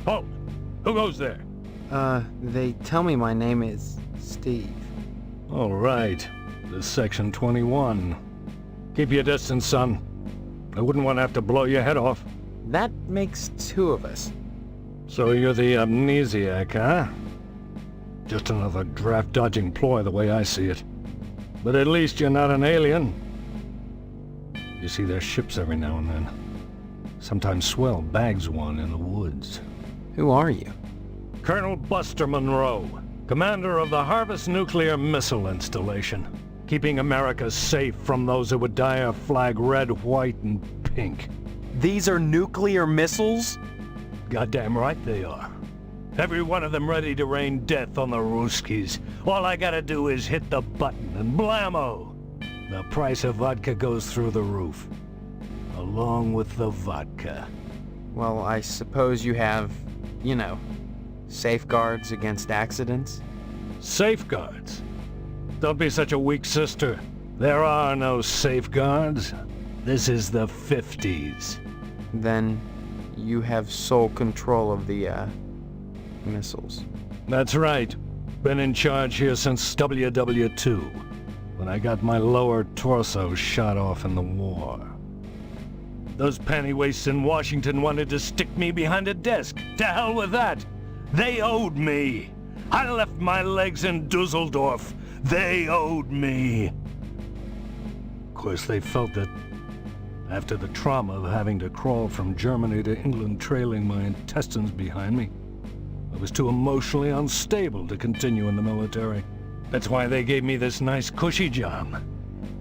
Halt! Who goes there? They tell me my name is Steve. All right. This Section 21. Keep your distance, son. I wouldn't want to have to blow your head off. That makes two of us. So you're the amnesiac, huh? Just another draft-dodging ploy the way I see it. But at least you're not an alien. You see their ships every now and then. Sometimes Swell bags one in the woods. Who are you? Colonel Buster Monroe, commander of the Harvest Nuclear Missile Installation, keeping America safe from those who would dye our flag red, white, and pink. These are nuclear missiles? Goddamn right they are. Every one of them ready to rain death on the Ruskies. All I gotta do is hit the button and blammo! The price of vodka goes through the roof. Along with the vodka. Well, I suppose you have, you know, safeguards against accidents? Safeguards? Don't be such a weak sister. There are no safeguards. This is the 50s. Then you have sole control of the, missiles. That's right. Been in charge here since WW2, when I got my lower torso shot off in the war. Those pantywaists in Washington wanted to stick me behind a desk. To hell with that! They owed me! I left my legs in Dusseldorf. They owed me! Of course, they felt that after the trauma of having to crawl from Germany to England trailing my intestines behind me, I was too emotionally unstable to continue in the military. That's why they gave me this nice cushy job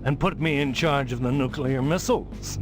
and put me in charge of the nuclear missiles.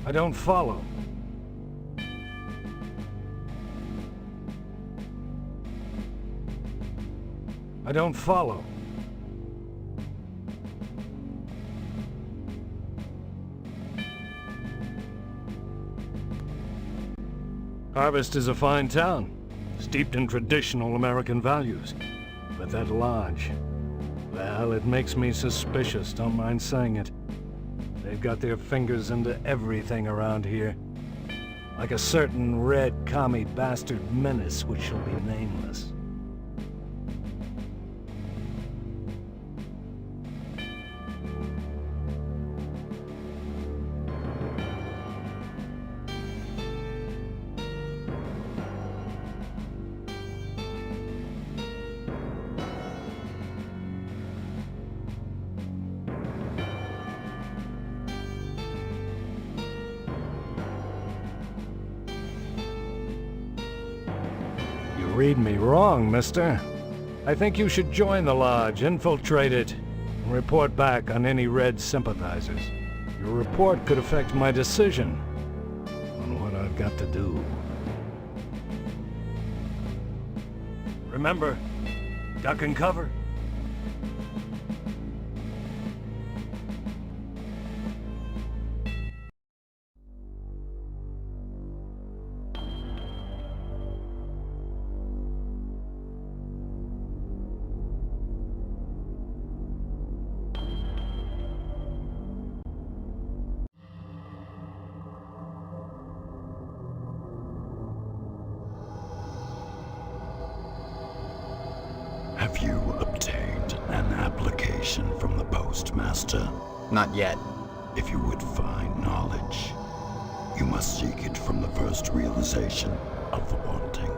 I don't follow. I don't follow. Harvest is a fine town, steeped in traditional American values. But that lodge, well, it makes me suspicious, don't mind saying it. They've got their fingers into everything around here. Like a certain red commie bastard menace which shall be nameless. You read me wrong, mister. I think you should join the lodge, infiltrate it, and report back on any Red sympathizers. Your report could affect my decision on what I've got to do. Remember, duck and cover. Have you obtained an application from the postmaster? Not yet. If you would find knowledge, you must seek it from the first realization of the wanting.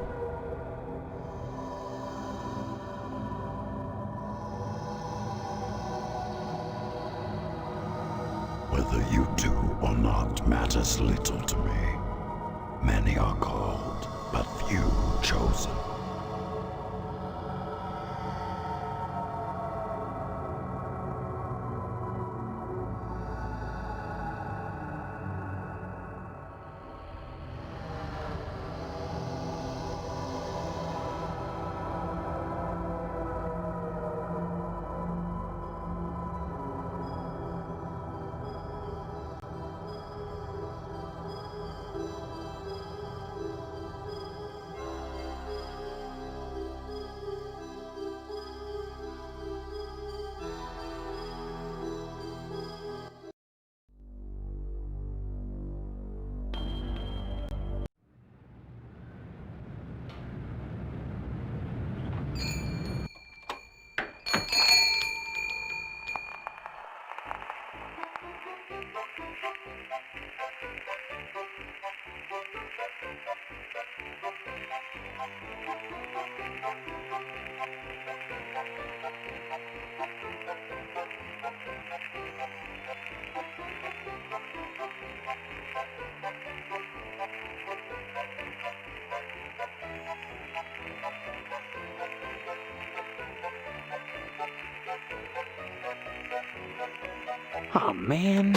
Whether you do or not matters little to me. Many are called, but few chosen. Oh man.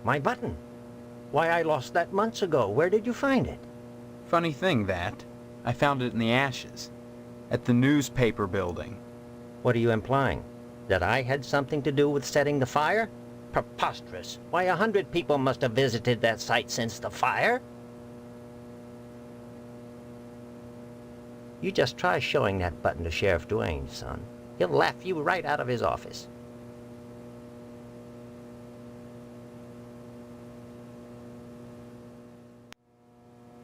My button. Why, I lost that months ago. Where did you find it? Funny thing, that. I found it in the ashes. At the newspaper building. What are you implying? That I had something to do with setting the fire? Preposterous. Why, 100 people must have visited that site since the fire. You just try showing that button to Sheriff Dwayne, son. He'll laugh you right out of his office.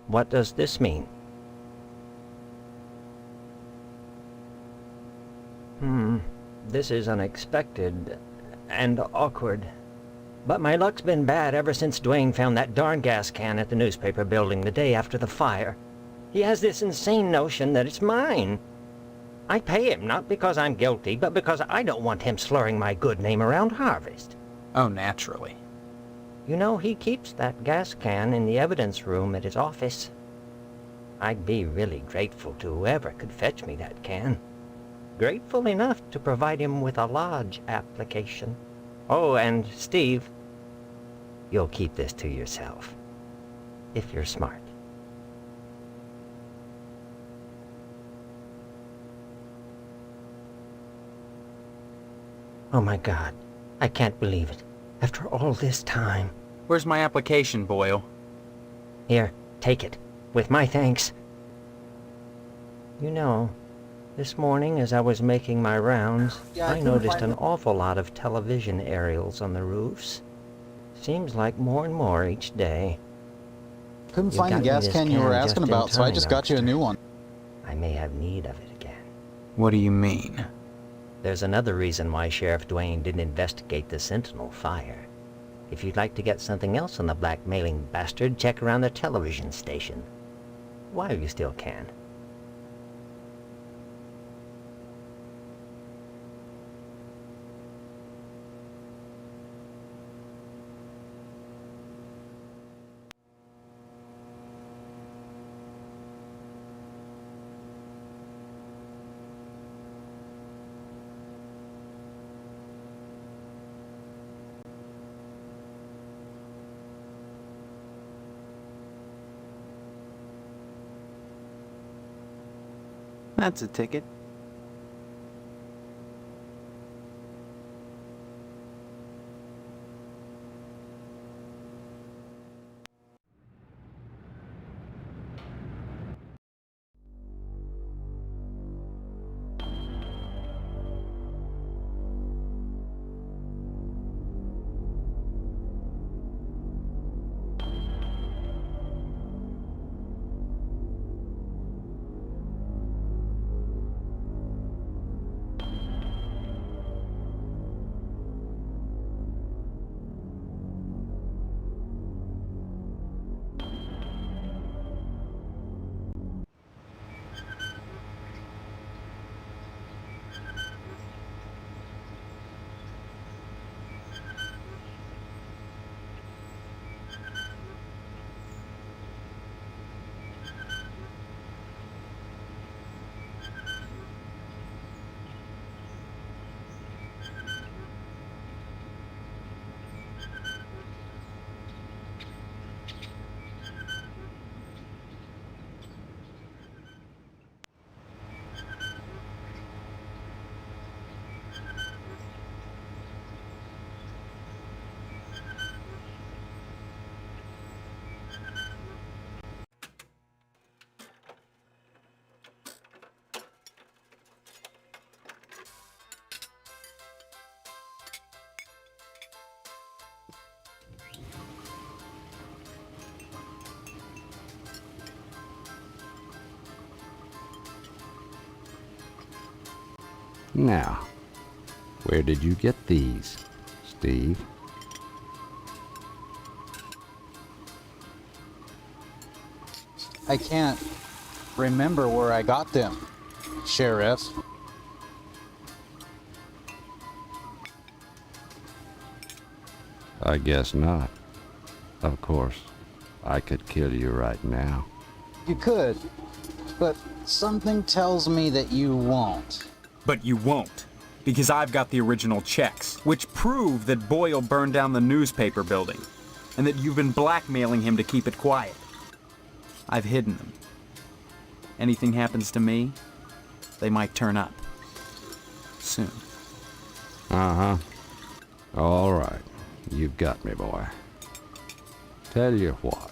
What does this mean? This is unexpected and awkward. But my luck's been bad ever since Dwayne found that darn gas can at the newspaper building the day after the fire. He has this insane notion that it's mine. I pay him not because I'm guilty, but because I don't want him slurring my good name around Harvest. Oh, naturally. You know, he keeps that gas can in the evidence room at his office. I'd be really grateful to whoever could fetch me that can. Grateful enough to provide him with a lodge application. Oh, and Steve, you'll keep this to yourself, if you're smart. Oh my God, I can't believe it. After all this time. Where's my application, Boyle? Here, take it, with my thanks. You know, this morning as I was making my rounds, I noticed an awful lot of television aerials on the roofs. Seems like more and more each day. Couldn't You find the got me gas this can you can were just asking in about, so I time, just got you a youngster. new one. I may have need of it again. What do you mean? There's another reason why Sheriff Dwayne didn't investigate the Sentinel fire. If you'd like to get something else on the blackmailing bastard, check around the television station. While you still can. That's a ticket. Now, where did you get these, Steve? I can't remember where I got them, Sheriff. I guess not. Of course, I could kill you right now. You could, but something tells me that you won't. But you won't, because I've got the original checks, which prove that Boyle burned down the newspaper building. and that you've been blackmailing him to keep it quiet. I've hidden them. Anything happens to me, they might turn up. Soon. Uh-huh. All right. You've got me, boy. Tell you what,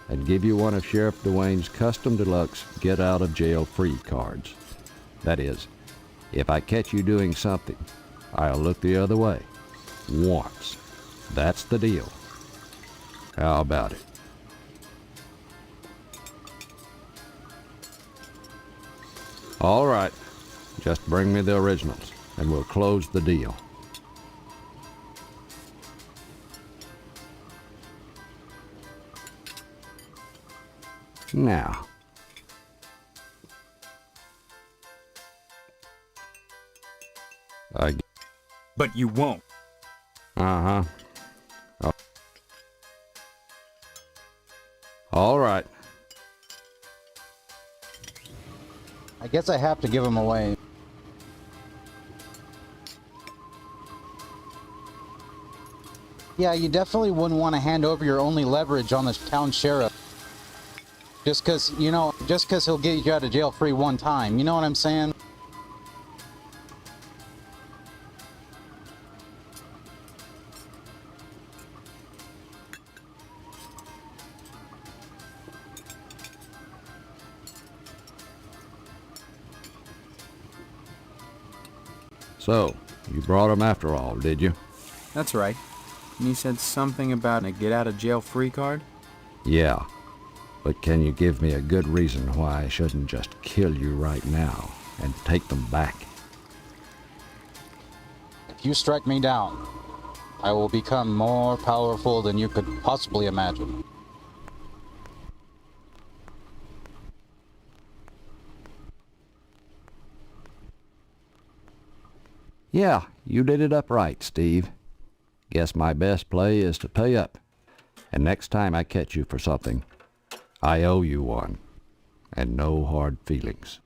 I'd give you one of Sheriff Dwayne's custom deluxe get-out-of-jail-free cards. That is, if I catch you doing something, I'll look the other way. Once. That's the deal. How about it? All right. Just bring me the originals, and we'll close the deal. Now. But you won't. Uh-huh. Oh. All right. I guess I have to give him away. Yeah, you definitely wouldn't want to hand over your only leverage on the town sheriff. Just because he'll get you out of jail free one time. You know what I'm saying? So, you brought him after all, did you? That's right. And you said something about a get-out-of-jail-free card? Yeah. But can you give me a good reason why I shouldn't just kill you right now and take them back? If you strike me down, I will become more powerful than you could possibly imagine. Yeah, you did it up right, Steve. Guess my best play is to pay up. And next time I catch you for something, I owe you one. And no hard feelings.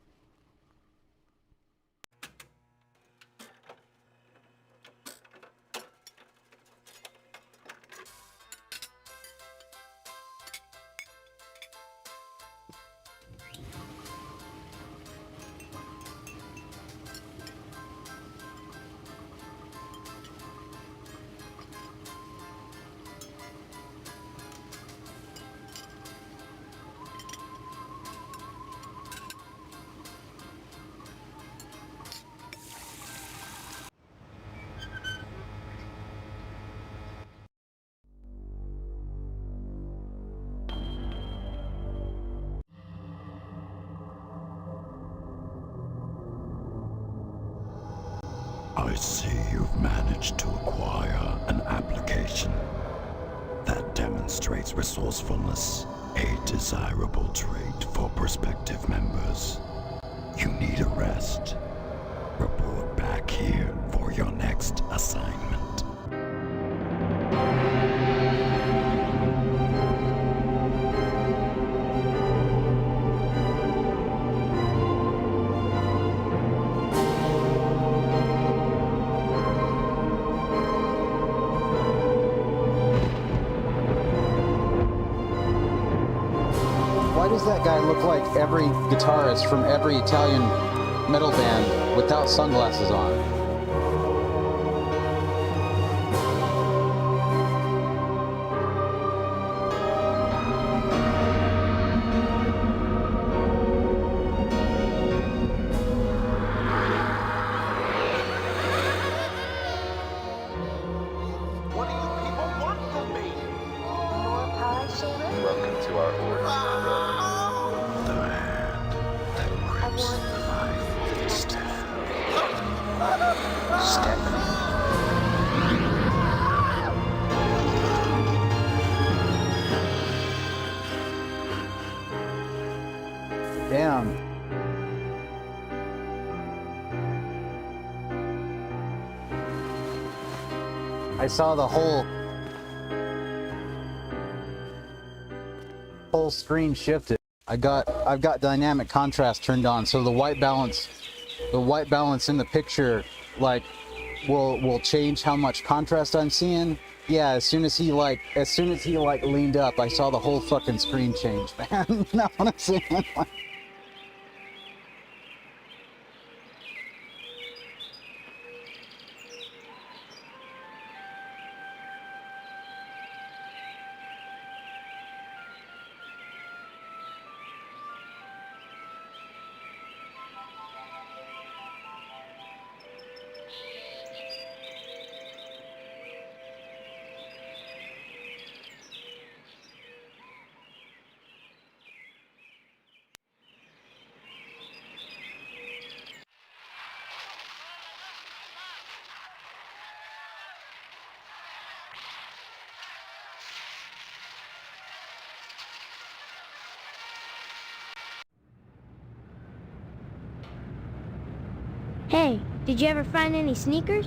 I see you've managed to acquire an application. That demonstrates resourcefulness, a desirable trait for prospective members. You need a rest. Report back here for your next assignment. Why does that guy look like every guitarist from every Italian metal band without sunglasses on? What do you people want from me? More pie, Shaman? Welcome to our order. The hand that grips life with step. Damn. I saw the whole screen shifted. I've got dynamic contrast turned on, so the white balance in the picture like will change how much contrast I'm seeing, Yeah, as soon as he leaned up, I saw the whole fucking screen change, man. No, honestly. Hey, did you ever find any sneakers?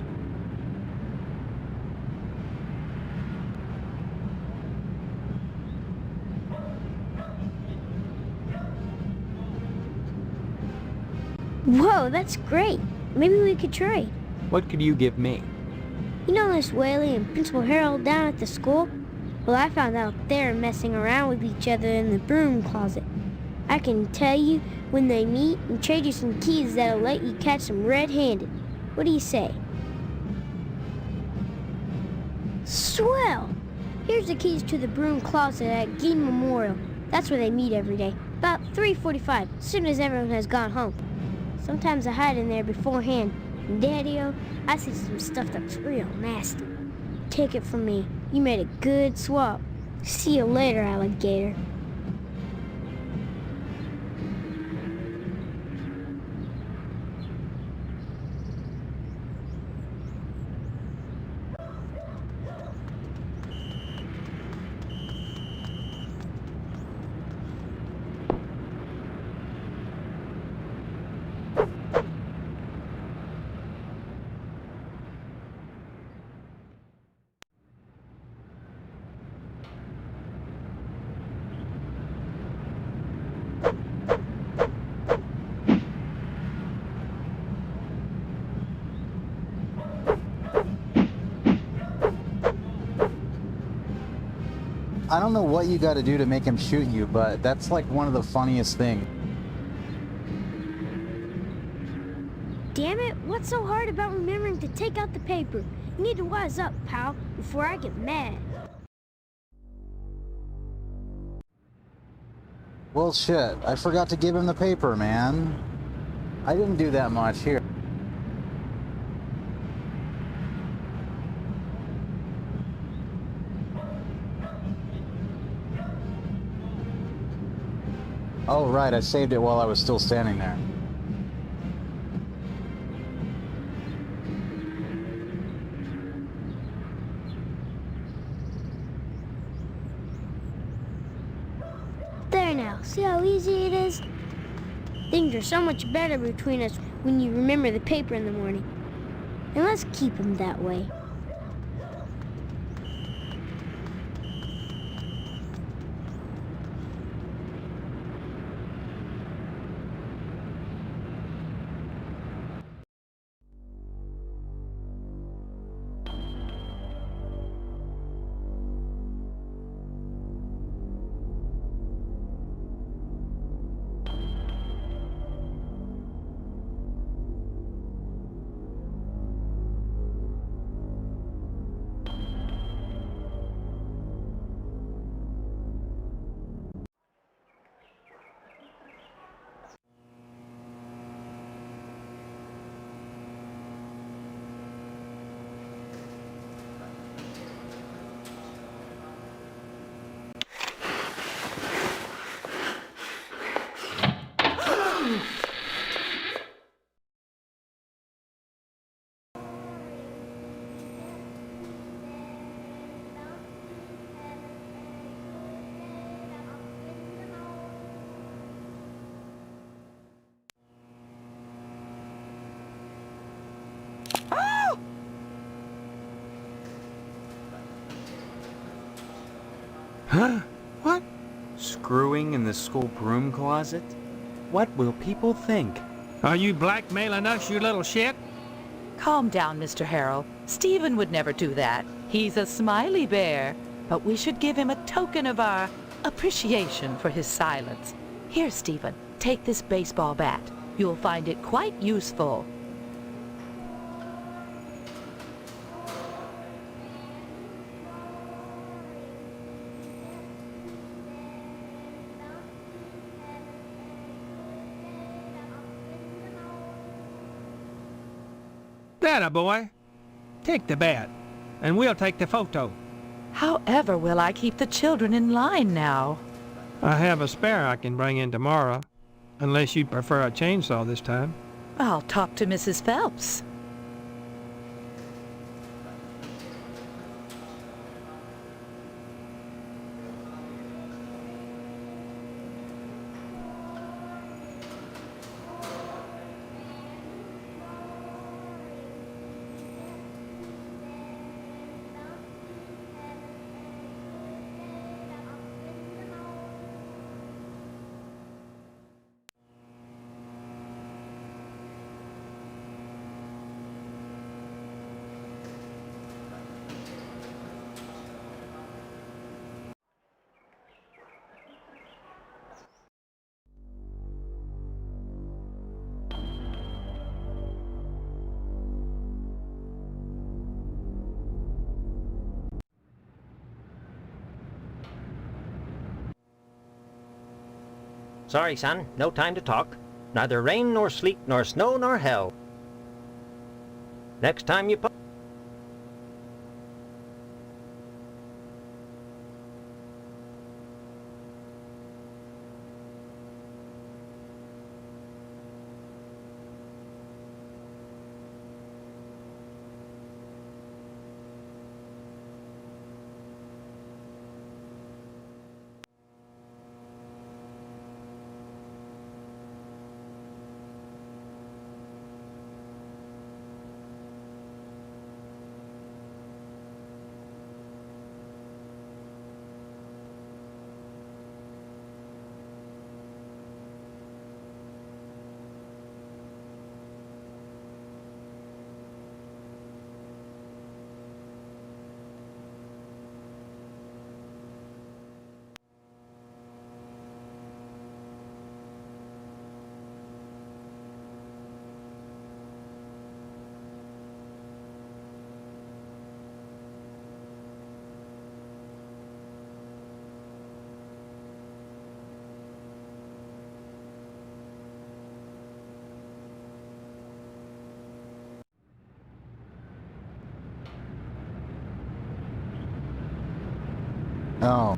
Whoa, that's great. Maybe we could trade. What could you give me? You know Miss Whaley and Principal Harold down at the school? Well, I found out they're messing around with each other in the broom closet. I can tell you when they meet and trade you some keys that'll let you catch them red-handed. What do you say? Swell! Here's the keys to the broom closet at Gein Memorial. That's where they meet every day. About 3:45, as soon as everyone has gone home. Sometimes I hide in there beforehand. And Daddy-o, I see some stuff that's real nasty. Take it from me. You made a good swap. See you later, alligator. I don't know what you got to do to make him shoot you, but that's like one of the funniest things. Damn it, what's so hard about remembering to take out the paper? You need to wise up, pal, before I get mad. Well, shit, I forgot to give him the paper, man. I didn't do that much. Here. Oh, right, I saved it while I was still standing there. There now, see how easy it is? Things are so much better between us when you remember the paper in the morning. And let's keep them that way. Huh? What? Screwing in the school broom closet? What will people think? Are you blackmailing us, you little shit? Calm down, Mr. Harrell. Stephen would never do that. He's a smiley bear, but we should give him a token of our appreciation for his silence. Here, Stephen, take this baseball bat. You'll find it quite useful. That a boy. Take the bat, and we'll take the photo. However will I keep the children in line now? I have a spare I can bring in tomorrow, unless you'd prefer a chainsaw this time. I'll talk to Mrs. Phelps. Sorry, son, no time to talk. Neither rain nor sleet nor snow nor hell. Next time you Oh.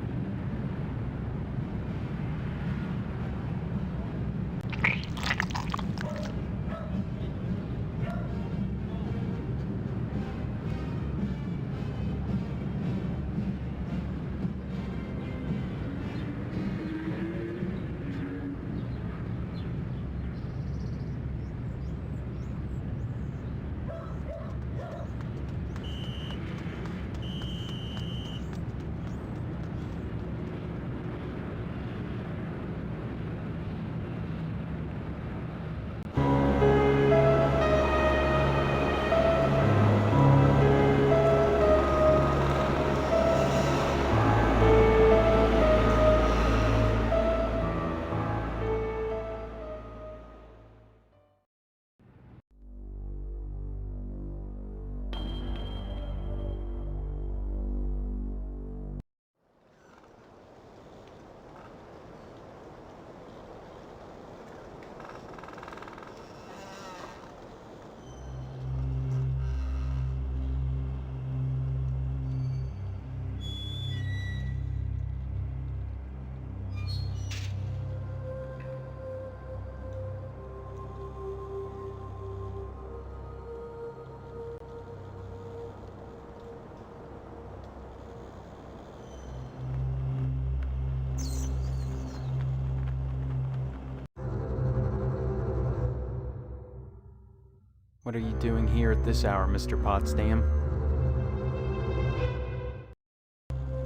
What are you doing here at this hour, Mr. Potsdam?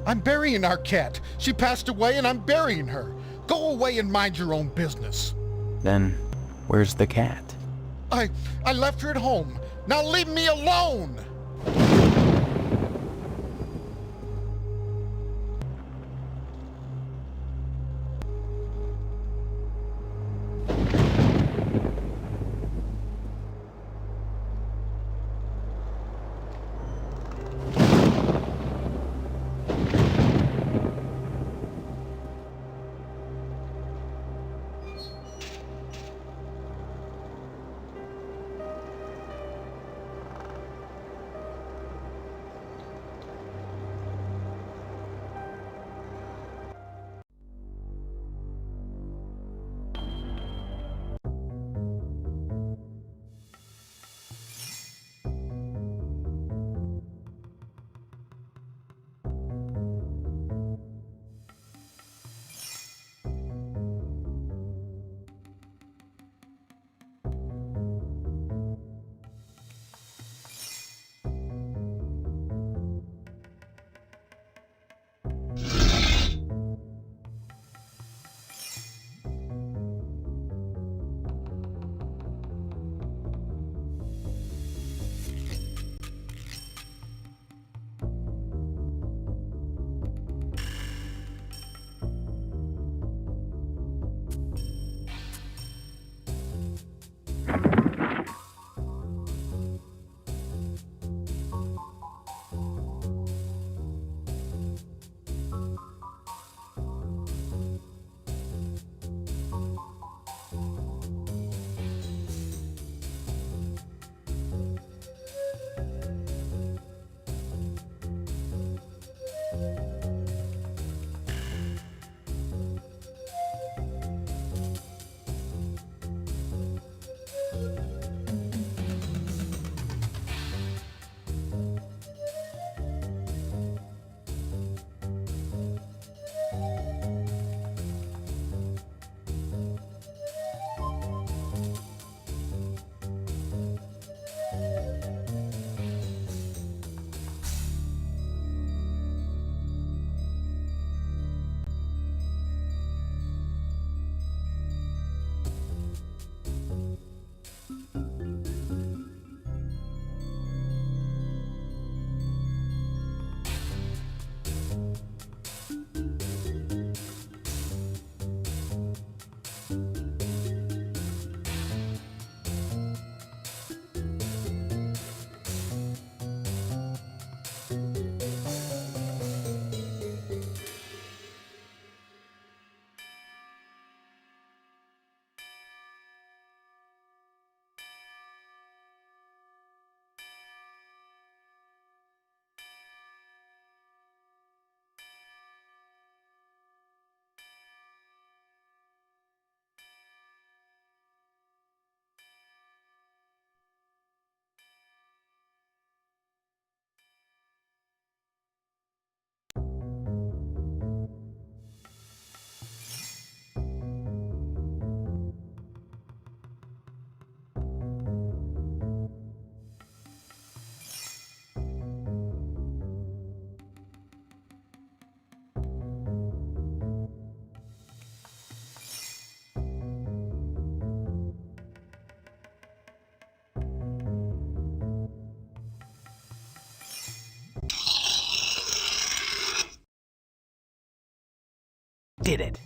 I'm burying our cat. She passed away and I'm burying her. Go away and mind your own business. Then, where's the cat? I left her at home. Now leave me alone! did it.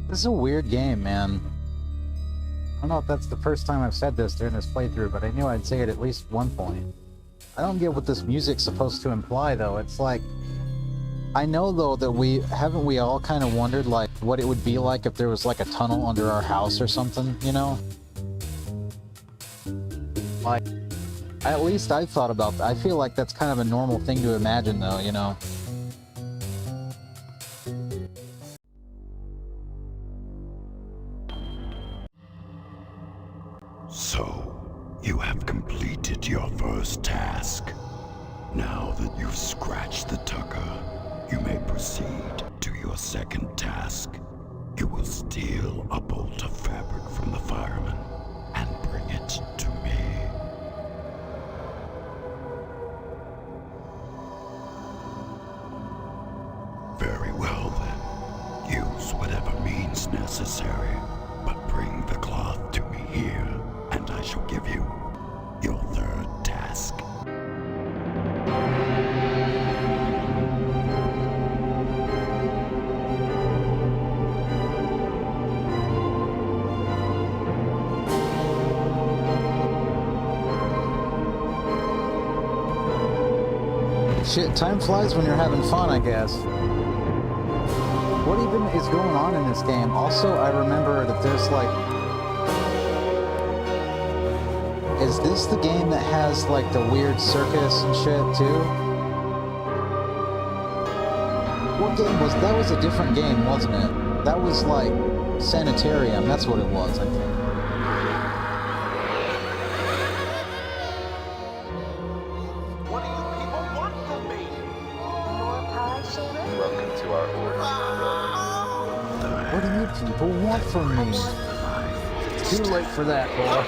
This is a weird game, man. I don't know if that's the first time I've said this during this playthrough, but I knew I'd say it at least one point. I don't get what this music's supposed to imply, though. It's like... I know, though, that haven't we all kind of wondered, like, what it would be like if there was, like, a tunnel under our house or something, you know? Like, at least I've thought about that. I feel like that's kind of a normal thing to imagine, though, you know? So, you have completed your first task. Now that you've scratched the tucker, you may proceed to your second task. You will steal a bolt of fabric from the fireman and bring it to me. Very well then. Use whatever means necessary, but bring the cloth to me here, and I shall give you your third task. Shit, time flies when you're having fun, I guess. What even is going on in this game? Also, I remember that there's like... Is this the game that has like the weird circus and shit too? What game was that? Was a different game, wasn't it? That was like Sanitarium, that's what it was, I think. What do you people want from me? More pie, Shaver? Welcome to our order. What do you people want from me? Too late for that, boy.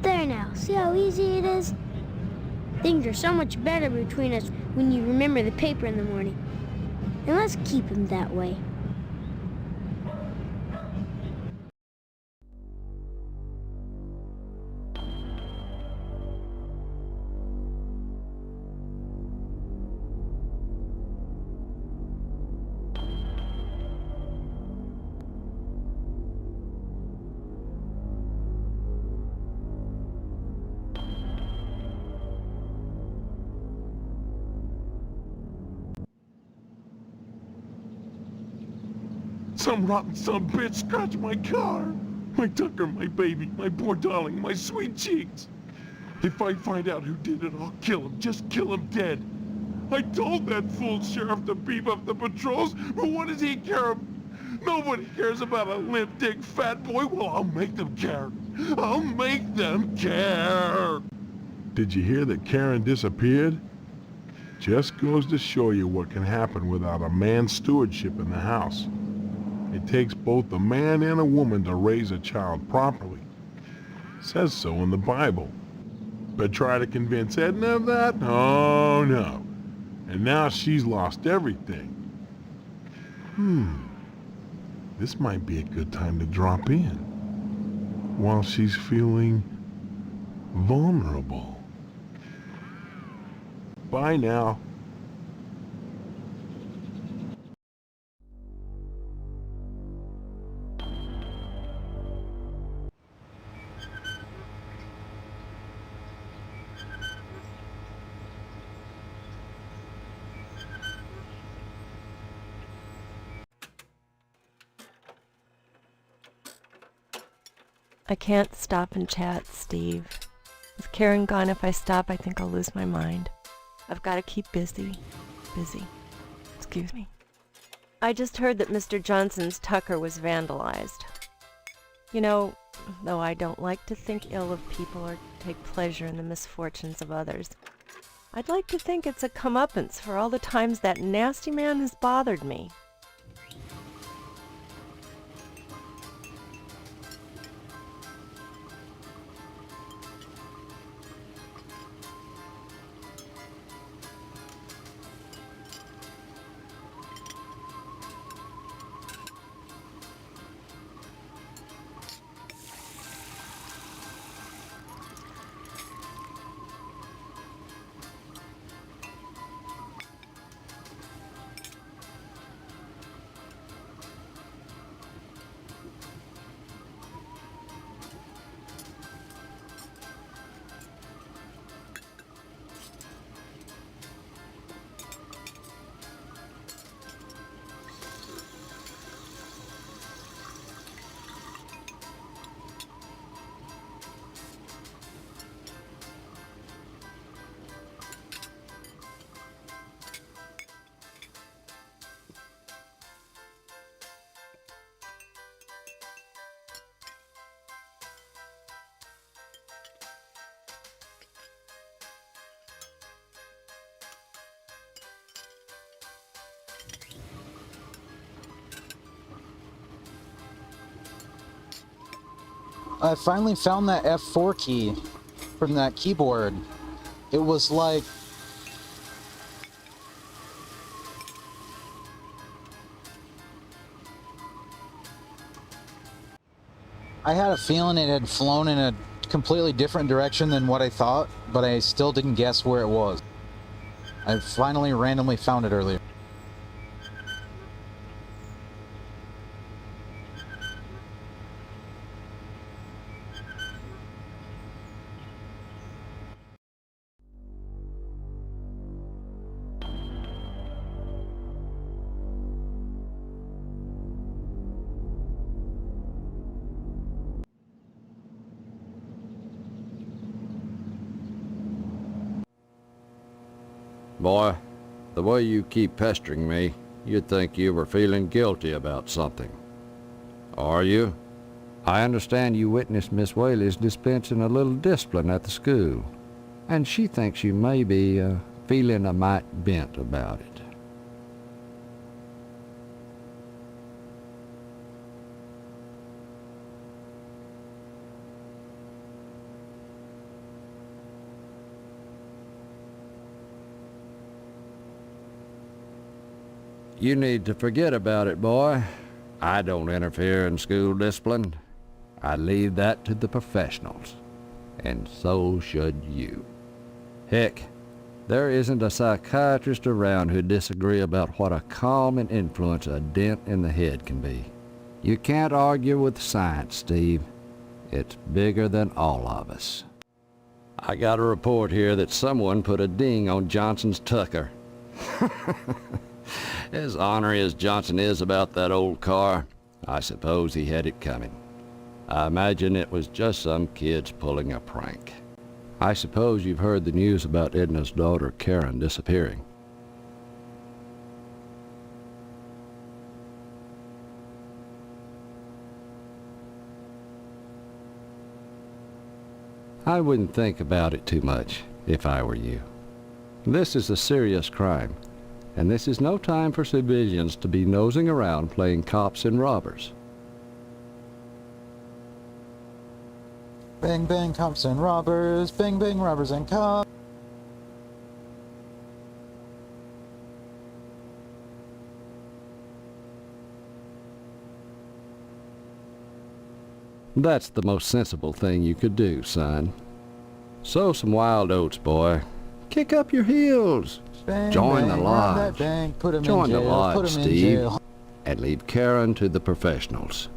There now, see how easy it is? Things are so much better between us when you remember the paper in the morning. And let's keep him that way. Some rotten son of a bitch scratched my car. My Tucker, my baby, my poor darling, my sweet cheeks. If I find out who did it, I'll kill him. Just kill him dead. I told that fool sheriff to beef up the patrols, but what does he care? Nobody cares about a limp dick fat boy. Well, I'll make them care. I'll make them care. Did you hear that Karen disappeared? Just goes to show you what can happen without a man's stewardship in the house. It takes both a man and a woman to raise a child properly. It says so in the Bible. But try to convince Edna of that? Oh no. And now she's lost everything. This might be a good time to drop in. While she's feeling vulnerable. Bye now. I can't stop and chat, Steve. With Karen gone, if I stop, I think I'll lose my mind. I've got to keep busy. Excuse me. I just heard that Mr. Johnson's Tucker was vandalized. You know, though I don't like to think ill of people or take pleasure in the misfortunes of others, I'd like to think it's a comeuppance for all the times that nasty man has bothered me. I finally found that F4 key from that keyboard. It was like... I had a feeling it had flown in a completely different direction than what I thought, but I still didn't guess where it was. I finally randomly found it earlier. Boy, the way you keep pestering me, you'd think you were feeling guilty about something. Are you? I understand you witnessed Miss Whaley's dispensing a little discipline at the school, and she thinks you may be feeling a mite bent about it. You need to forget about it, boy. I don't interfere in school discipline. I leave that to the professionals. And so should you. Heck, there isn't a psychiatrist around who'd disagree about what a calming influence a dent in the head can be. You can't argue with science, Steve. It's bigger than all of us. I got a report here that someone put a ding on Johnson's Tucker. As ornery as Johnson is about that old car, I suppose he had it coming. I imagine it was just some kids pulling a prank. I suppose you've heard the news about Edna's daughter Karen disappearing. I wouldn't think about it too much if I were you. This is a serious crime, and this is no time for civilians to be nosing around playing cops and robbers. Bang, bang, cops and robbers. Bang, bang, robbers and cops. That's the most sensible thing you could do, son. Sow some wild oats, boy. Kick up your heels. Bang, Join bang, the rob that lodge. bank, put 'em in Join the jail, lodge, put 'em in Steve. jail. And leave Karen to the professionals.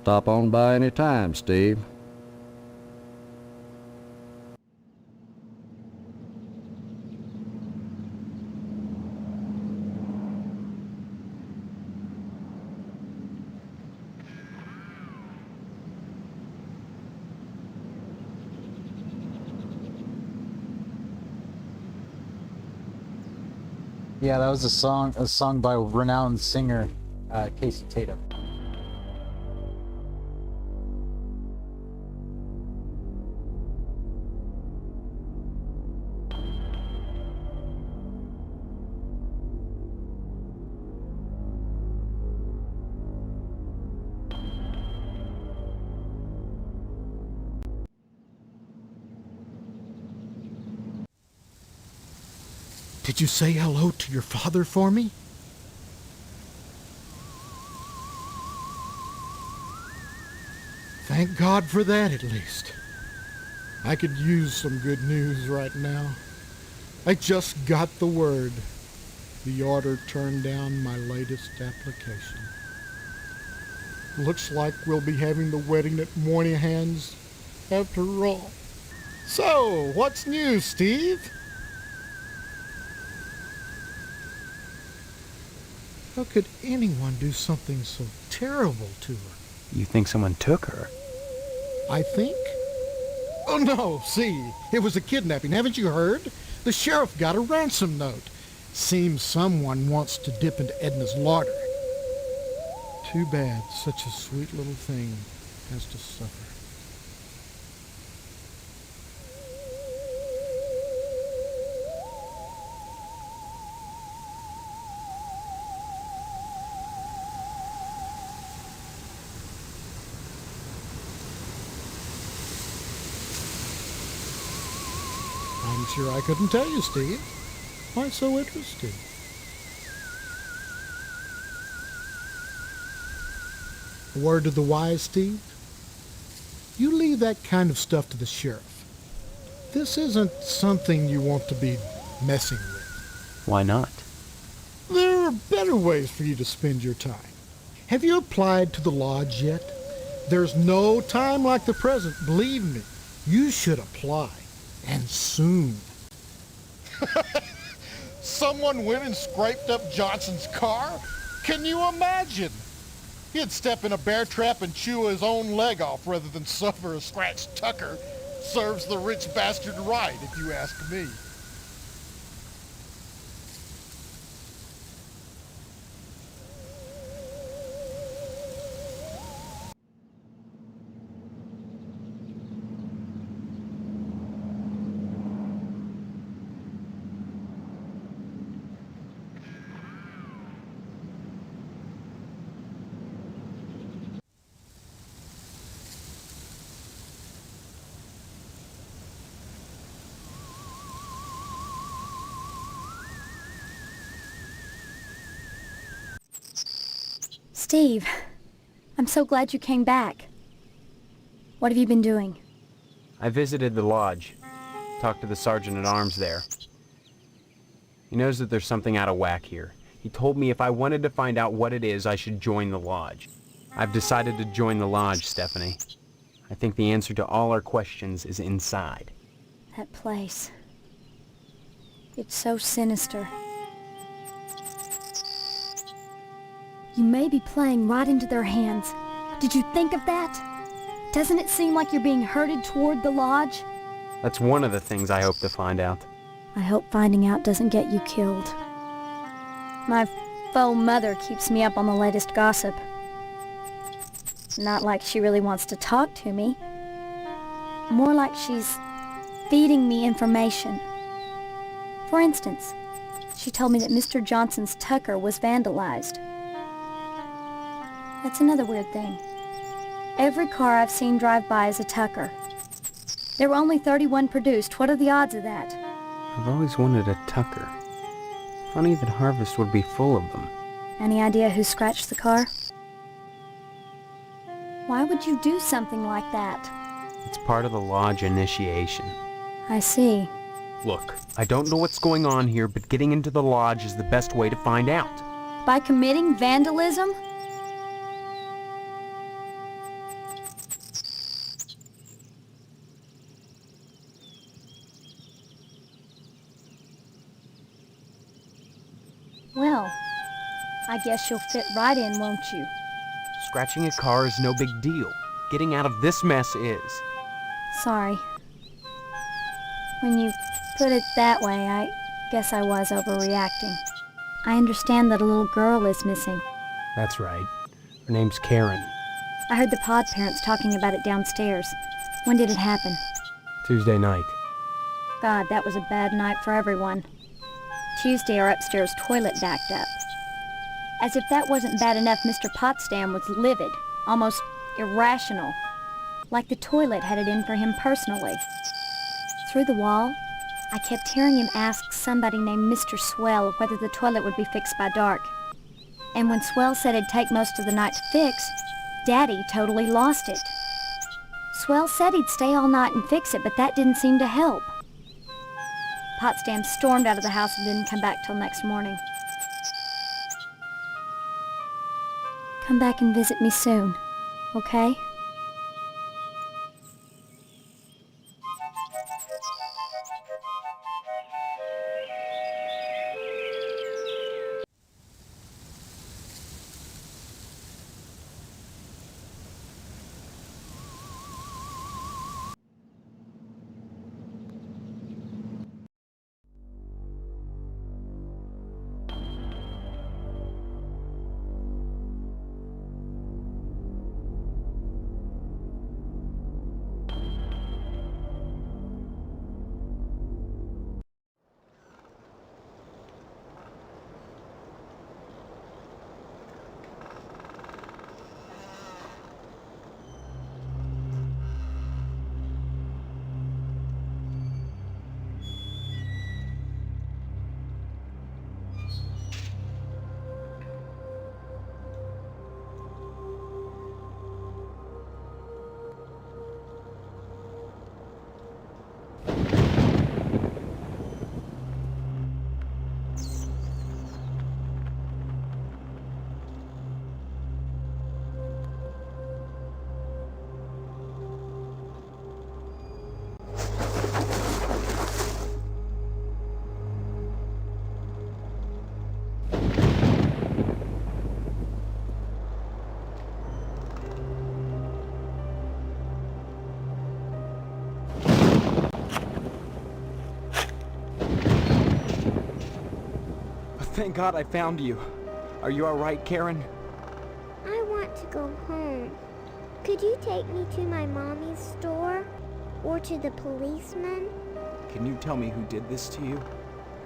Stop on by any time, Steve. Yeah, that was a song by renowned singer Casey Tatum. Did you say hello to your father for me? Thank God for that, at least. I could use some good news right now. I just got the word. The order turned down my latest application. Looks like we'll be having the wedding at Moynihan's after all. So, what's new, Steve? How could anyone do something so terrible to her? You think someone took her? I think? Oh no, see, it was a kidnapping, haven't you heard? The sheriff got a ransom note. Seems someone wants to dip into Edna's larder. Too bad such a sweet little thing has to suffer. I'm sure I couldn't tell you, Steve. Why so interested? A word to the wise, Steve? You leave that kind of stuff to the sheriff. This isn't something you want to be messing with. Why not? There are better ways for you to spend your time. Have you applied to the lodge yet? There's no time like the present, believe me. You should apply. And soon. Someone went and scraped up Johnson's car? Can you imagine? He'd step in a bear trap and chew his own leg off rather than suffer a scratched tucker. Serves the rich bastard right, if you ask me. Steve, I'm so glad you came back. What have you been doing? I visited the lodge. Talked to the sergeant-at-arms there. He knows that there's something out of whack here. He told me if I wanted to find out what it is, I should join the lodge. I've decided to join the lodge, Stephanie. I think the answer to all our questions is inside. That place. It's so sinister. You may be playing right into their hands. Did you think of that? Doesn't it seem like you're being herded toward the lodge? That's one of the things I hope to find out. I hope finding out doesn't get you killed. My faux mother keeps me up on the latest gossip. Not like she really wants to talk to me. More like she's feeding me information. For instance, she told me that Mr. Johnson's Tucker was vandalized. That's another weird thing. Every car I've seen drive by is a Tucker. There were only 31 produced. What are the odds of that? I've always wanted a Tucker. Funny that Harvest would be full of them. Any idea who scratched the car? Why would you do something like that? It's part of the lodge initiation. I see. Look, I don't know what's going on here, but getting into the lodge is the best way to find out. By committing vandalism? Well, I guess you'll fit right in, won't you? Scratching a car is no big deal. Getting out of this mess is. Sorry. When you put it that way, I guess I was overreacting. I understand that a little girl is missing. That's right. Her name's Karen. I heard the Pod parents talking about it downstairs. When did it happen? Tuesday night. God, that was a bad night for everyone. Tuesday, our upstairs toilet backed up. As if that wasn't bad enough, Mr. Potsdam was livid, almost irrational. Like the toilet had it in for him personally. Through the wall, I kept hearing him ask somebody named Mr. Swell whether the toilet would be fixed by dark. And when Swell said it'd take most of the night to fix, Daddy totally lost it. Swell said he'd stay all night and fix it, but that didn't seem to help. Potsdam stormed out of the house and didn't come back till next morning. Come back and visit me soon, okay? Thank God I found you. Are you alright, Karen? I want to go home. Could you take me to my mommy's store? Or to the policeman? Can you tell me who did this to you?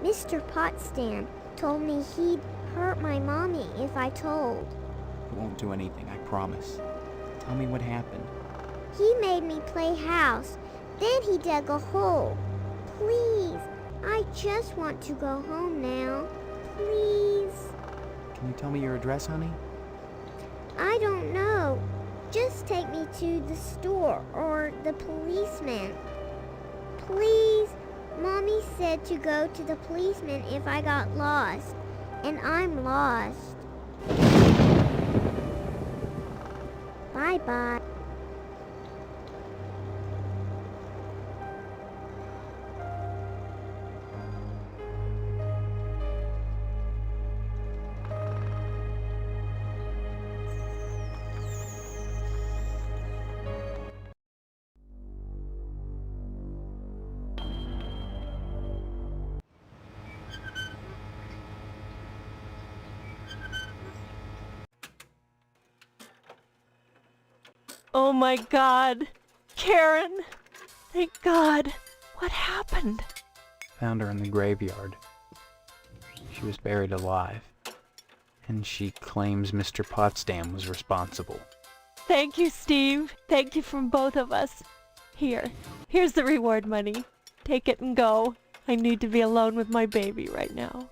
Mr. Potsdam told me he'd hurt my mommy if I told. I won't do anything, I promise. Tell me what happened. He made me play house. Then he dug a hole. Please, I just want to go home now. Please. Can you tell me your address, honey? I don't know. Just take me to the store or the policeman. Please. Mommy said to go to the policeman if I got lost. And I'm lost. Bye-bye. Oh my God. Karen! Thank God. What happened? Found her in the graveyard. She was buried alive. And she claims Mr. Potsdam was responsible. Thank you, Steve. Thank you from both of us. Here's the reward money. Take it and go. I need to be alone with my baby right now.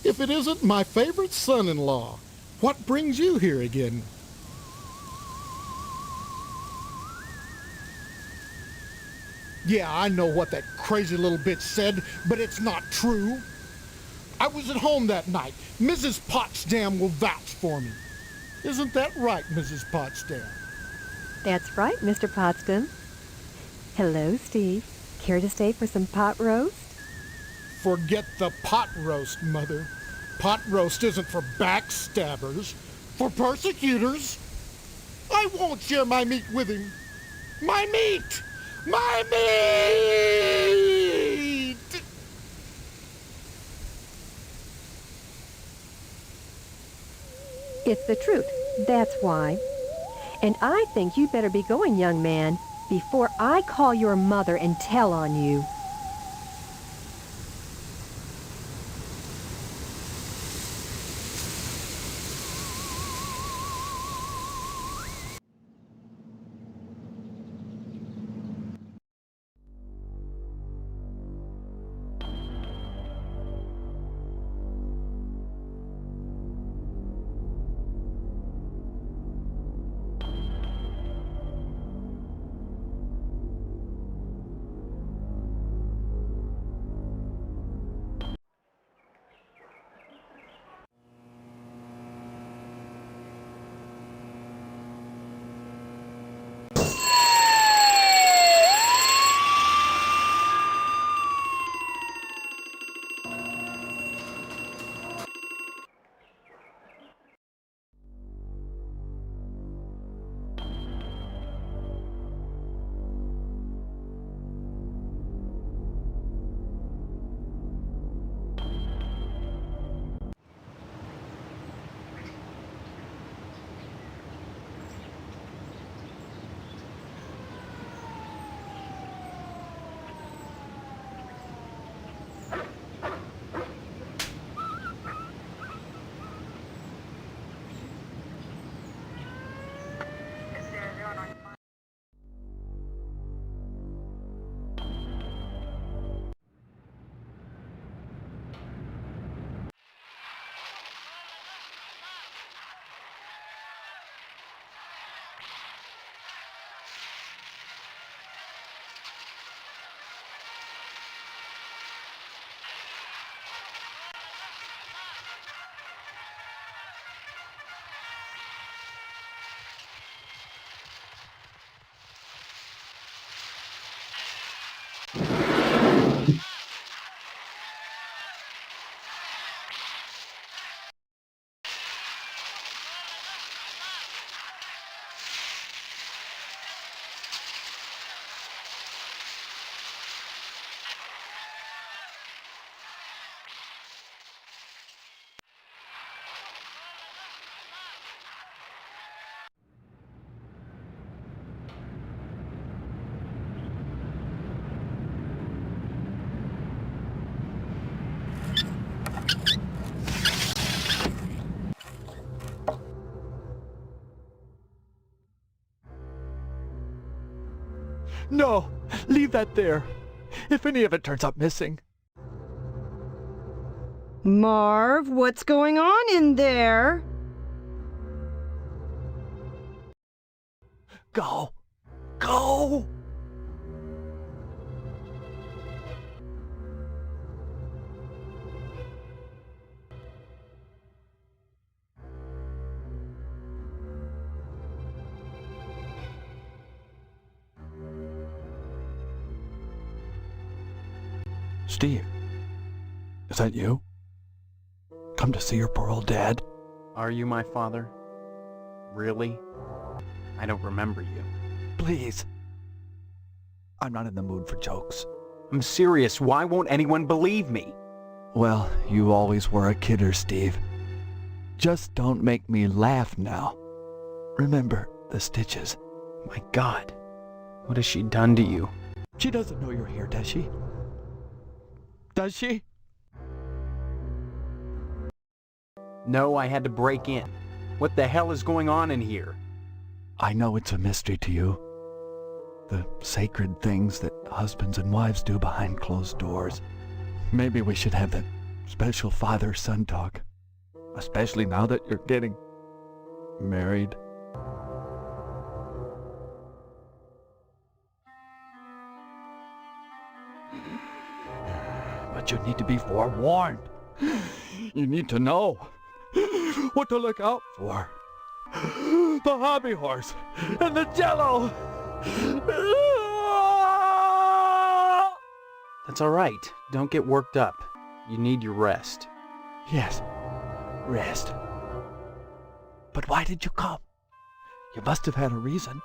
If it isn't my favorite son-in-law, what brings you here again? Yeah, I know what that crazy little bitch said, but it's not true. I was at home that night. Mrs. Potsdam will vouch for me. Isn't that right, Mrs. Potsdam? That's right, Mr. Potsdam. Hello, Steve. Care to stay for some pot roast? Forget the pot roast, Mother. Pot roast isn't for backstabbers, for persecutors. I won't share my meat with him. My meat! My meat! It's the truth. That's why. And I think you'd better be going, young man, before I call your mother and tell on you. No! Leave that there! If any of it turns up missing. Marv, what's going on in there? Go! Go! Steve, is that you? Come to see your poor old dad? Are you my father? Really? I don't remember you. Please. I'm not in the mood for jokes. I'm serious. Why won't anyone believe me? Well, you always were a kidder, Steve. Just don't make me laugh now. Remember the stitches. My God. What has she done to you? She doesn't know you're here, does she? Does she? No, I had to break in. What the hell is going on in here? I know it's a mystery to you. The sacred things that husbands and wives do behind closed doors. Maybe we should have that special father-son talk. Especially now that you're getting married. But you need to be forewarned. You need to know what to look out for. The hobby horse and the jello. That's all right. Don't get worked up. You need your rest. Yes, rest. But why did you come? You must have had a reason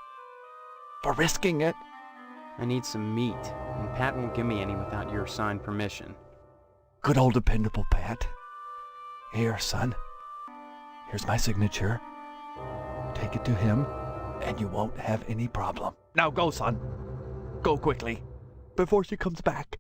for risking it. I need some meat, and Pat won't give me any without your signed permission. Good old dependable Pat. Here, son. Here's my signature. Take it to him, and you won't have any problem. Now go, son. Go quickly, before she comes back.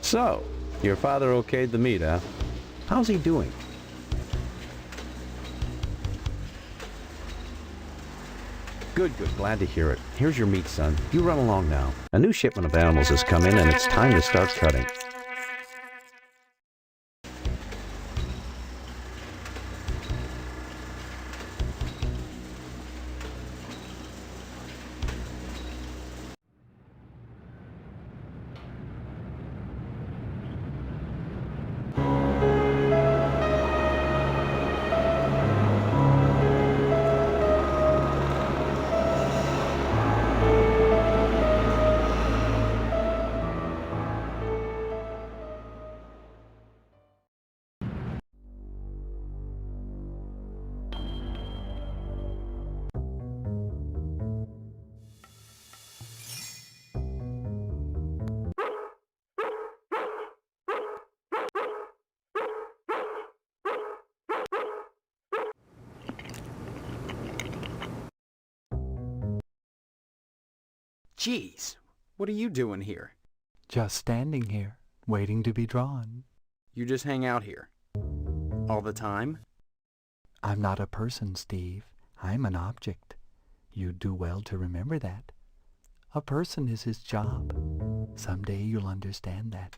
So, your father okayed the meet, huh? How's he doing? Good, glad to hear it. Here's your meat, son. You run along now. A new shipment of animals has come in and it's time to start cutting. Jeez, what are you doing here? Just standing here, waiting to be drawn. You just hang out here? All the time? I'm not a person, Steve. I'm an object. You'd do well to remember that. A person is his job. Someday you'll understand that.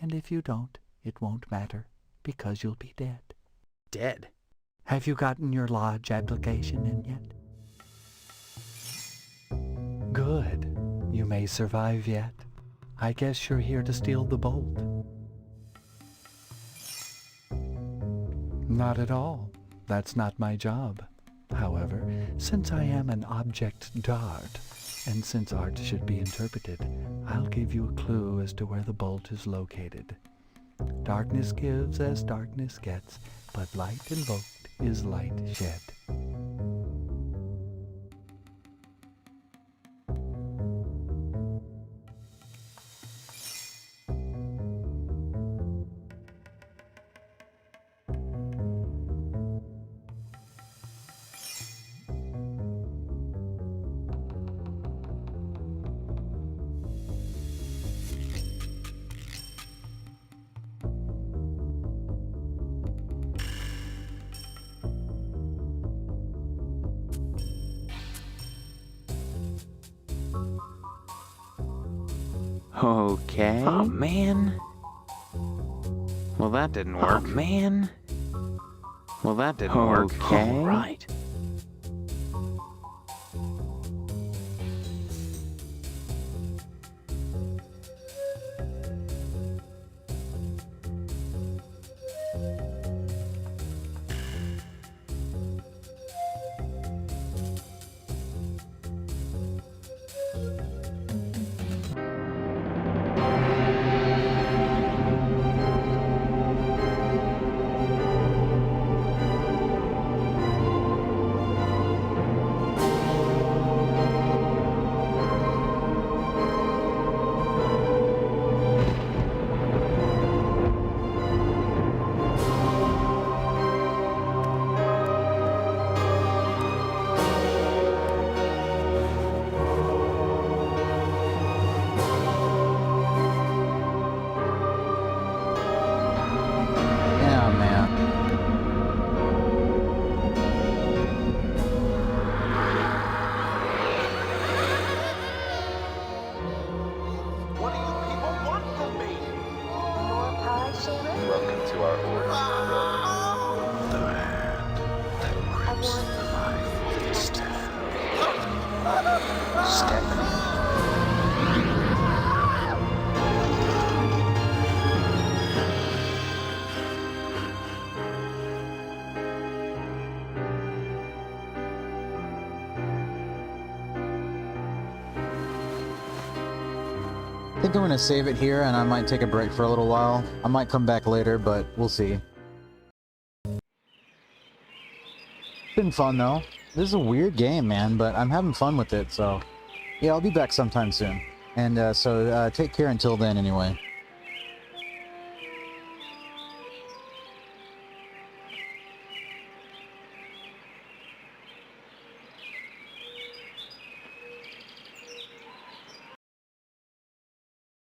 And if you don't, it won't matter, because you'll be dead. Dead? Have you gotten your lodge application in yet? Good. You may survive yet. I guess you're here to steal the bolt. Not at all. That's not my job. However, since I am an object d'art, and since art should be interpreted, I'll give you a clue as to where the bolt is located. Darkness gives as darkness gets, but light invoked is light shed. Okay. Oh, man. Well, that didn't work. Oh, man. Well, that didn't work. Okay. All right. Yeah, man. What do you people want from me? More pie, Sheriff? Welcome to our order. The hand that grips life with staff. Stephanie. I think I'm gonna save it here, and I might take a break for a little while. I might come back later, but we'll see. Been fun though. This is a weird game, man, but I'm having fun with it, so yeah, I'll be back sometime soon. And so take care until then anyway.